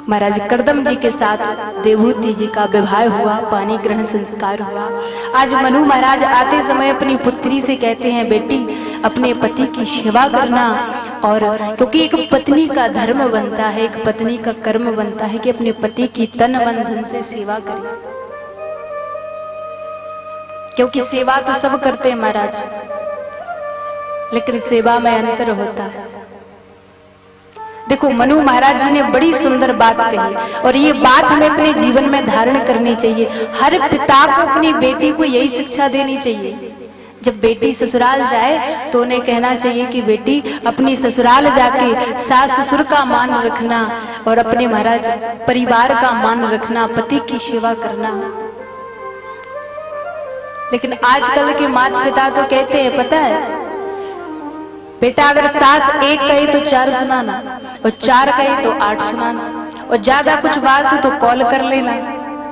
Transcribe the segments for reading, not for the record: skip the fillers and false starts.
महाराज करदम जी के साथ देवहूति जी का विवाह हुआ, पानी ग्रहण संस्कार हुआ। आज मनु महाराज आते समय अपनी पुत्री से कहते हैं, बेटी अपने पति की सेवा करना। और क्योंकि एक पत्नी का धर्म बनता है, एक पत्नी का कर्म बनता है कि अपने पति की तन मन धन से सेवा करे, क्योंकि सेवा तो सब करते हैं महाराज, लेकिन सेवा में अंतर होता है। देखो मनु महाराज जी ने बड़ी सुंदर बात कही और ये बात हमें अपने जीवन में धारण करनी चाहिए। हर पिता को अपनी बेटी को यही शिक्षा देनी चाहिए। जब बेटी ससुराल जाए तो उन्हें कहना चाहिए कि बेटी अपनी ससुराल जाके सास ससुर का मान रखना और अपने महाराज परिवार का मान रखना, पति की सेवा करना। लेकिन आजकल के माता पिता तो कहते हैं, पता है बेटा अगर सास एक कहे तो 4 सुनाना और 4 कहे तो 8 सुनाना, और ज्यादा कुछ बात हो तो कॉल कर लेना,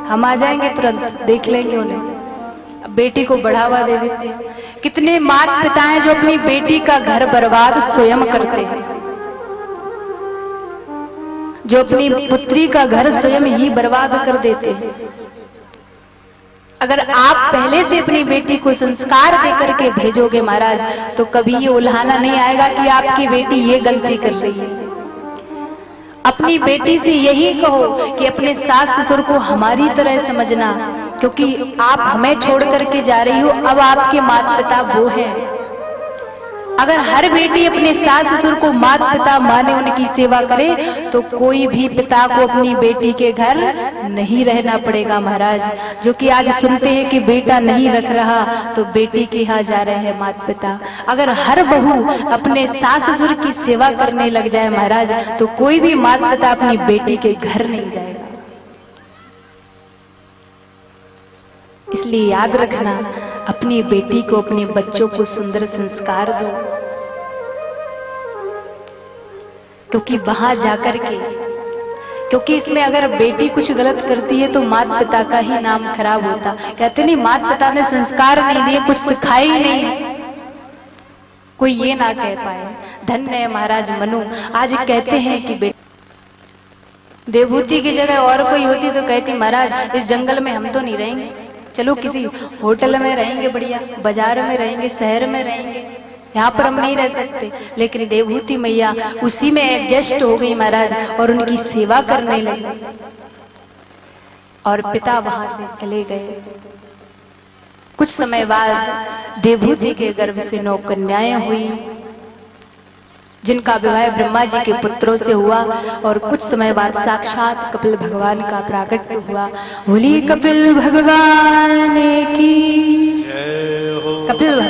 हम आ जाएंगे तुरंत, देख लेंगे उन्हें। बेटी को बढ़ावा दे देते हैं। कितने माता पिता हैं जो अपनी बेटी का घर बर्बाद स्वयं करते हैं, जो अपनी पुत्री का घर स्वयं ही बर्बाद कर देते हैं। अगर आप पहले से अपनी बेटी को संस्कार देकर के भेजोगे महाराज, तो कभी ये उल्हाना नहीं आएगा कि आपकी बेटी ये गलती कर रही है। अपनी बेटी से यही कहो कि अपने सास ससुर को हमारी तरह समझना, क्योंकि आप हमें छोड़ करके जा रही हो, अब आपके माता पिता वो है। अगर हर बेटी अपने सास ससुर को माता पिता माने, उनकी सेवा करे, तो कोई भी पिता को अपनी बेटी के घर नहीं रहना पड़ेगा महाराज। जो कि आज सुनते हैं कि बेटा नहीं रख रहा तो बेटी के यहाँ जा रहे हैं माता पिता। अगर हर बहू अपने सास ससुर की सेवा करने लग जाए महाराज, तो कोई भी माता पिता अपनी बेटी के घर नहीं जाएगा। इसलिए याद रखना, अपनी बेटी को, अपने बच्चों को सुंदर संस्कार दो, क्योंकि वहां जाकर के, क्योंकि इसमें अगर बेटी कुछ गलत करती है तो माता पिता का ही नाम खराब होता। कहते नहीं माता पिता ने संस्कार नहीं दिए, कुछ सिखाया ही नहीं, कोई ये ना कह पाए। धन्य है महाराज मनु। आज कहते हैं कि बेटी देवहूति की जगह और कोई होती तो कहती, महाराज इस जंगल में हम तो नहीं रहेंगे, चलो किसी होटल में रहेंगे, बढ़िया बाजार में रहेंगे, शहर में रहेंगे, यहाँ पर हम नहीं रह सकते। लेकिन देवहूति मैया उसी में एडजस्ट हो गई महाराज और उनकी सेवा करने लगी, और पिता वहां से चले गए। कुछ समय बाद देवहूति के गर्भ से 9 कन्याएं हुई, जिनका विवाह ब्रह्मा जी के पुत्रों से हुआ। और कुछ समय बाद साक्षात कपिल भगवान का प्राकट्य हुआ। बोली कपिल भगवान की